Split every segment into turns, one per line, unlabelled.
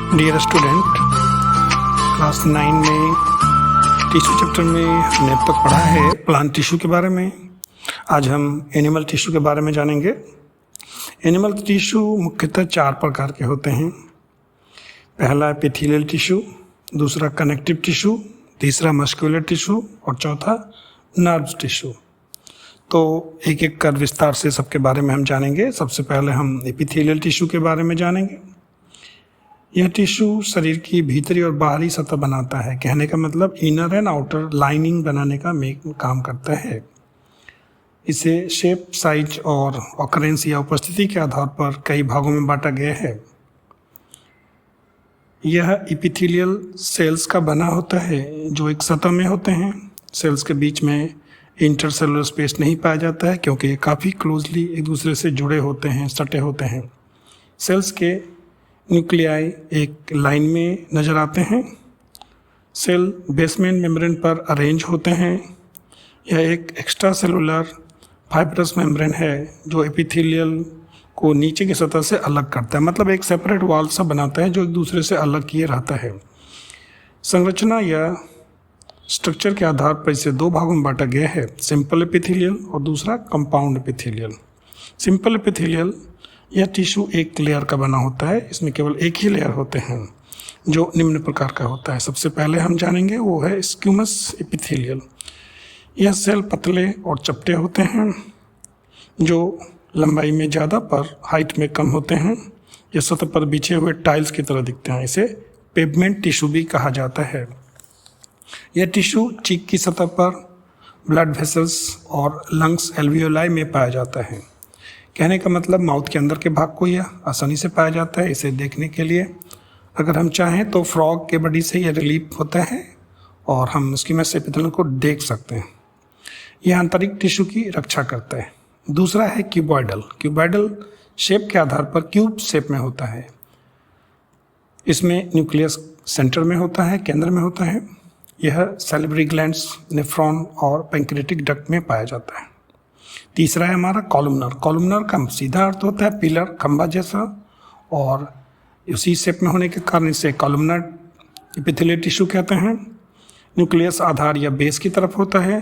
Dear student, class 9 में tissue chapter में हमने अब तक पढ़ा है प्लांट टिश्यू के बारे में। आज हम एनिमल टिश्यू के बारे में जानेंगे। एनिमल टिश्यू मुख्यतः 4 प्रकार के होते हैं। पहला एपिथेलियल टिश्यू, दूसरा कनेक्टिव टिश्यू, तीसरा मस्कुलर टिश्यू और चौथा नर्व टिश्यू। तो एक एक कर विस्तार से सबके बारे में हम जानेंगे। सबसे पहले हम एपिथेलियल टिश्यू के बारे में जानेंगे। यह टिश्यू शरीर की भीतरी और बाहरी सतह बनाता है। कहने का मतलब इनर एंड आउटर लाइनिंग बनाने का काम करता है। इसे शेप, साइज और ऑकरेंस या उपस्थिति के आधार पर कई भागों में बांटा गया है। यह एपिथेलियल सेल्स का बना होता है जो एक सतह में होते हैं। सेल्स के बीच में इंटरसेलुलर स्पेस नहीं पाया जाता है क्योंकि ये काफ़ी क्लोजली एक दूसरे से जुड़े होते हैं, सटे होते हैं। सेल्स के न्यूक्लियाई एक लाइन में नज़र आते हैं। सेल बेसमेंट मेम्ब्रेन पर अरेंज होते हैं। यह एक एक्स्ट्रा सेलुलर फाइब्रस मेम्ब्रेन है जो एपिथेलियल को नीचे की सतह से अलग करता है, मतलब एक सेपरेट वॉल सा बनाता है जो एक दूसरे से अलग किए रहता है। संरचना या स्ट्रक्चर के आधार पर इसे 2 भागों में बांटा गया है, सिंपल एपिथेलियल और दूसरा कंपाउंड एपिथेलियल। सिंपल एपिथेलियल यह टिश्यू एक लेयर का बना होता है। इसमें केवल एक ही लेयर होते हैं जो निम्न प्रकार का होता है। सबसे पहले हम जानेंगे वो है स्क्यूमस एपिथेलियल। यह सेल पतले और चपटे होते हैं जो लंबाई में ज़्यादा पर हाइट में कम होते हैं। यह सतह पर बिछे हुए टाइल्स की तरह दिखते हैं। इसे पेवमेंट टिश्यू भी कहा जाता है। यह टिश्यू चीक की सतह पर ब्लड वेसल्स और लंग्स एल्वियोलाई में पाया जाता है। कहने का मतलब माउथ के अंदर के भाग को यह आसानी से पाया जाता है। इसे देखने के लिए अगर हम चाहें तो फ्रॉग के बॉडी से यह रिलीफ होता है और हम स्क्यूमस एपिथेलियल को देख सकते हैं। यह आंतरिक टिश्यू की रक्षा करता है। दूसरा है क्यूबॉइडल। क्यूबॉइडल शेप के आधार पर क्यूब शेप में होता है। इसमें न्यूक्लियस सेंटर में होता है, केंद्र में होता है। यह सैलिवरी ग्लैंड्स, नेफ्रॉन और पैंक्रियाटिक डक्ट में पाया जाता है। तीसरा है हमारा कॉलमनर। कॉलमनर का सीधा अर्थ होता है पिलर, खंभा जैसा, और उसी शेप में होने के कारण इसे कॉलमनर एपिथेलियल टिश्यू कहते हैं। न्यूक्लियस आधार या बेस की तरफ होता है।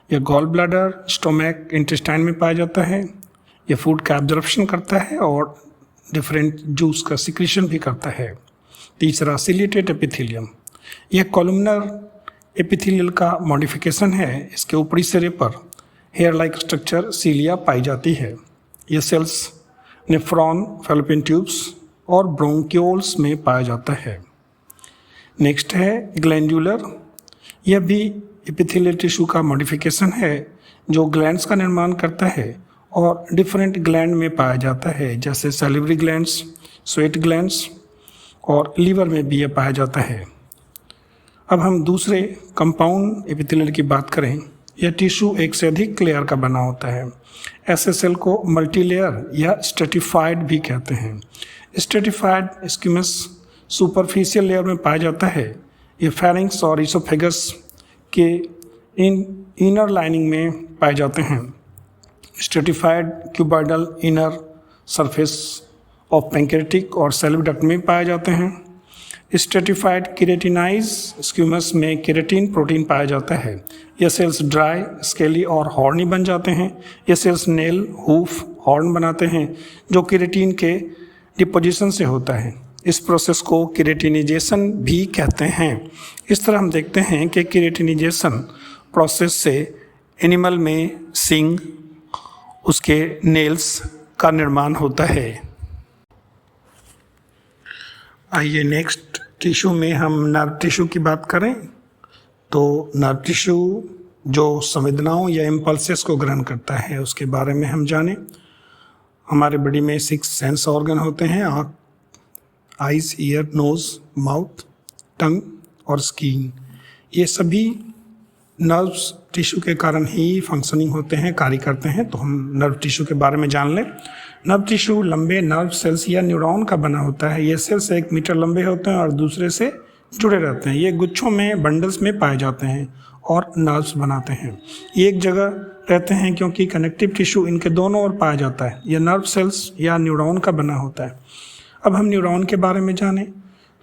यह गॉल ब्लैडर, स्टोमैक, इंटेस्टाइन में पाया जाता है। यह फूड का एब्जॉर्प्शन करता है और डिफरेंट जूस का सिक्रीशन भी करता है। तीसरा सिलिएटेड एपिथेलियम। यह कॉलमनर एपिथेलियल का मॉडिफिकेशन है। इसके ऊपरी सिरे पर हेयर लाइक स्ट्रक्चर सीलिया पाई जाती है। यह सेल्स नेफ्रॉन, फैलोपियन ट्यूब्स और ब्रोंक्यूल्स में पाया जाता है। नेक्स्ट है ग्लैंडुलर। यह भी एपिथेलियल टिश्यू का मॉडिफिकेशन है जो ग्लैंड्स का निर्माण करता है और डिफरेंट ग्लैंड में पाया जाता है, जैसे सैलिवरी ग्लैंड्स, स्वेट ग्लैंड्स और लीवर में भी यह पाया जाता है। अब हम दूसरे कंपाउंड एपिथेलियल की बात करें। यह टिश्यू एक से अधिक लेयर का बना होता है। ऐसे सेल को मल्टीलेयर या स्ट्रेटिफाइड भी कहते हैं। स्ट्रेटिफाइड स्क्यूमस सुपरफिशियल लेयर में पाया जाता है। ये फेरिंक्स और इसोफेगस के इनर लाइनिंग में पाए जाते हैं। Stratified cuboidal inner surface of pancreatic और सैलिवरी डक्ट में पाए जाते हैं। स्ट्रेटिफाइड केराटिनाइज स्क्यूमस में केराटिन प्रोटीन पाया जाता है। यह सेल्स ड्राई, स्केली और हॉर्नी बन जाते हैं। यह सेल्स नेल, हूफ, हॉर्न बनाते हैं जो केराटिन के डिपोजिशन से होता है। इस प्रोसेस को केराटिनाइजेशन भी कहते हैं। इस तरह हम देखते हैं कि केराटिनाइजेशन प्रोसेस से एनिमल में सींग, उसके नेल्स का निर्माण होता है। आइए नेक्स्ट टिश्यू में हम नर्व टिश्यू की बात करें। तो नर्व टिश्यू जो संवेदनाओं या इम्पल्सेस को ग्रहण करता है उसके बारे में हम जानें। हमारे बॉडी में 6 सेंस ऑर्गन होते हैं: आँख, आइज, ईयर, नोज, माउथ, टंग और स्किन। ये सभी नर्व्स टिश्यू के कारण ही फंक्शनिंग होते हैं, कार्य करते हैं। तो हम नर्व टिश्यू के बारे में जान लें। नर्व टिश्यू लंबे नर्व सेल्स या न्यूरॉन का बना होता है। ये सेल्स 1 मीटर लंबे होते हैं और दूसरे से जुड़े रहते हैं। ये गुच्छों में, बंडल्स में पाए जाते हैं और नर्व्स बनाते हैं। ये एक जगह रहते हैं क्योंकि कनेक्टिव टिश्यू इनके दोनों ओर पाया जाता है। यह नर्व सेल्स या न्यूरॉन का बना होता है। अब हम न्यूरॉन के बारे में जानें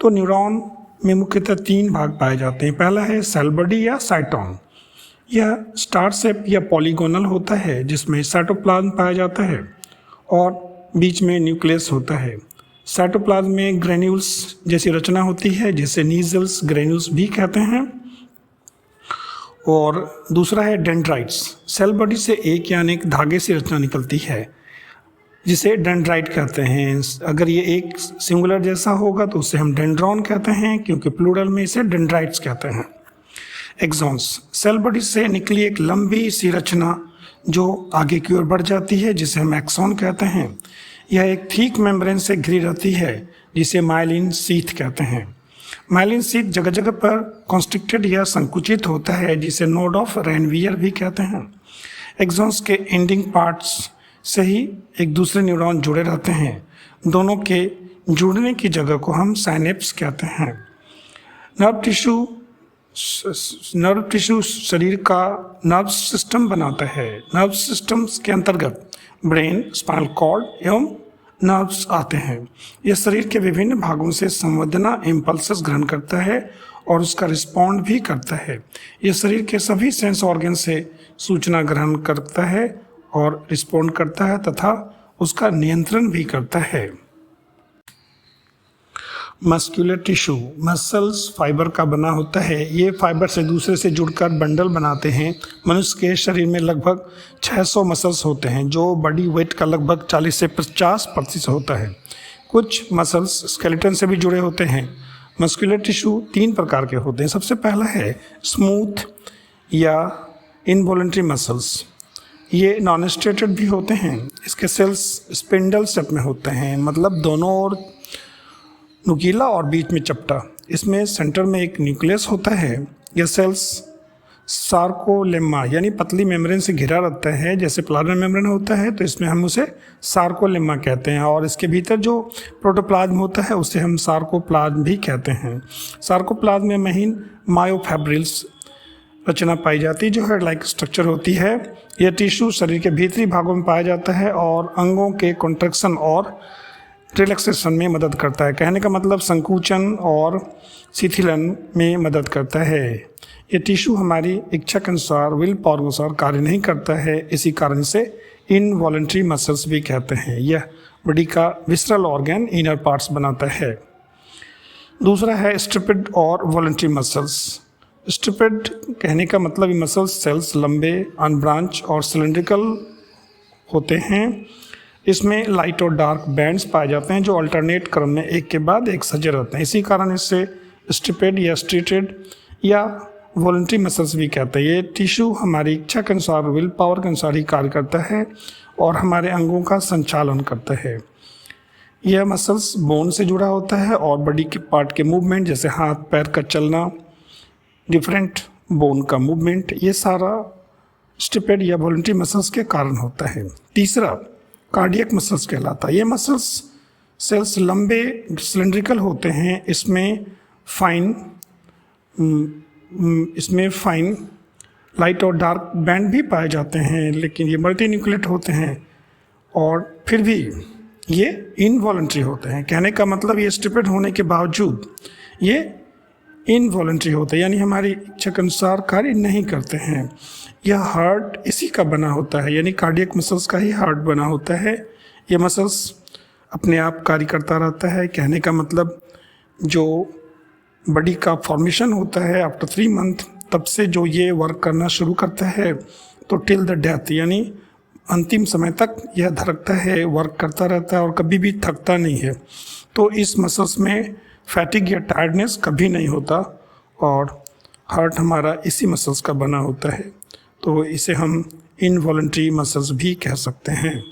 तो न्यूरॉन में मुख्यतः 3 भाग पाए जाते हैं। पहला है सेल बॉडी या साइटोन। यह स्टार शेप या पॉलीगोनल होता है जिसमें साइटोप्लाज्म पाया जाता है और बीच में न्यूक्लियस होता है। साइटोप्लाज्म में ग्रेन्यूल्स जैसी रचना होती है जिसे नीजल्स ग्रेन्यूल्स भी कहते हैं। और दूसरा है डेंड्राइट्स। सेल बॉडी से एक या अनेक धागे से रचना निकलती है जिसे डेंड्राइट कहते हैं। अगर ये एक सिंगुलर जैसा होगा तो उसे हम डेंड्रॉन कहते हैं, क्योंकि प्लूरल में इसे डेंड्राइट्स कहते हैं। एक्सॉन्स, सेल बॉडी से निकली एक लंबी सी रचना जो आगे की ओर बढ़ जाती है जिसे हम एक्सॉन कहते हैं। यह एक थिक मेम्ब्रेन से घिरी रहती है जिसे माइलिन शीथ कहते हैं। माइलिन शीथ जगह जगह पर कॉन्स्ट्रिक्टेड या संकुचित होता है जिसे नोड ऑफ रेनवियर भी कहते हैं। एक्सॉन्स के एंडिंग पार्ट्स से ही एक दूसरे न्यूरॉन जुड़े रहते हैं। दोनों के जुड़ने की जगह को हम साइनेप्स कहते हैं। नर्व टिश्यू शरीर का नर्व सिस्टम बनाता है। नर्व सिस्टम्स के अंतर्गत ब्रेन, स्पाइनल कॉर्ड एवं नर्व्स आते हैं। यह शरीर के विभिन्न भागों से संवेदना इम्पल्सेस ग्रहण करता है और उसका रिस्पॉन्ड भी करता है। यह शरीर के सभी सेंस ऑर्गन से सूचना ग्रहण करता है और रिस्पॉन्ड करता है तथा उसका नियंत्रण भी करता है। मस्कुलर टिश्यू मसल्स फाइबर का बना होता है। ये फाइबर से दूसरे से जुड़कर बंडल बनाते हैं। मनुष्य के शरीर में लगभग 600 मसल्स होते हैं जो बॉडी वेट का लगभग 40 से 50% होता है। कुछ मसल्स स्केलेटन से भी जुड़े होते हैं। मस्कुलर टिश्यू 3 प्रकार के होते हैं। सबसे पहला है स्मूथ या इनवॉलंटरी मसल्स। ये नॉन स्ट्रेटेड भी होते हैं। इसके सेल्स स्पिंडल शेप में होते हैं, मतलब दोनों ओर नुकीला और बीच में चपटा। इसमें सेंटर में एक न्यूक्लियस होता है। यह सेल्स सार्कोलेमा यानी पतली मेम्ब्रेन से घिरा रहता है। जैसे प्लाज्मा मेम्ब्रेन होता है तो इसमें हम उसे सार्कोलेमा कहते हैं, और इसके भीतर जो प्रोटोप्लाज्म होता है उसे हम सार्कोप्लाज्म भी कहते हैं। सार्कोप्लाज्म में महीन मायोफैब्रिल्स रचना पाई जाती है जो हेड लाइक स्ट्रक्चर होती है। यह टिश्यू शरीर के भीतरी भागों में पाया जाता है और अंगों के कॉन्ट्रैक्शन और रिलैक्सेशन में मदद करता है। कहने का मतलब संकुचन और शिथिलन में मदद करता है। ये टिश्यू हमारी इच्छा के अनुसार, विल पावर के अनुसार कार्य नहीं करता है। इसी कारण से इनवॉलंटरी मसल्स भी कहते हैं। यह बॉडी का विसरल ऑर्गन इनर पार्ट्स बनाता है। दूसरा है स्ट्रिपिड और वॉलंटरी मसल्स। स्ट्रिपिड कहने का मतलब मसल्स सेल्स लंबे, अनब्रांच और सिलेंड्रिकल होते हैं। इसमें लाइट और डार्क बैंड्स पाए जाते हैं जो अल्टरनेट क्रम में एक के बाद एक सजे रहते हैं। इसी कारण इससे स्ट्रिपेड या स्ट्रीटेड या वॉलंटरी मसल्स भी कहते हैं। ये टिश्यू हमारी इच्छा के अनुसार, विल पावर के अनुसार ही कार्य करता है और हमारे अंगों का संचालन करता है। यह मसल्स बोन से जुड़ा होता है और बॉडी के पार्ट के मूवमेंट जैसे हाथ पैर का चलना, डिफरेंट बोन का मूवमेंट, ये सारा स्ट्रिपेड या वॉलंटरी मसल्स के कारण होता है। तीसरा कार्डियक मसल्स कहलाता है। ये मसल्स सेल्स लंबे सिलेंड्रिकल होते हैं। इसमें फाइन लाइट और डार्क बैंड भी पाए जाते हैं, लेकिन ये मल्टी न्यूक्लिएट होते हैं और फिर भी ये इनवॉलंटरी होते हैं। कहने का मतलब ये स्ट्रिपेड होने के बावजूद ये इनवॉलंटरी होते हैं, यानी हमारी इच्छा के अनुसार कार्य नहीं करते हैं। यह हार्ट इसी का बना होता है, यानी कार्डियक मसल्स का ही हार्ट बना होता है। ये मसल्स अपने आप कार्य करता रहता है। कहने का मतलब जो बॉडी का फॉर्मेशन होता है आफ्टर 3 मंथ, तब से जो ये वर्क करना शुरू करता है तो टिल द डेथ, यानी अंतिम समय तक यह धड़कता है, वर्क करता रहता है और कभी भी थकता नहीं है। तो इस मसल्स में फैटिग या टायर्डनेस कभी नहीं होता और हार्ट हमारा इसी मसल्स का बना होता है। तो इसे हम इनवॉलंटरी मसल्स भी कह सकते हैं।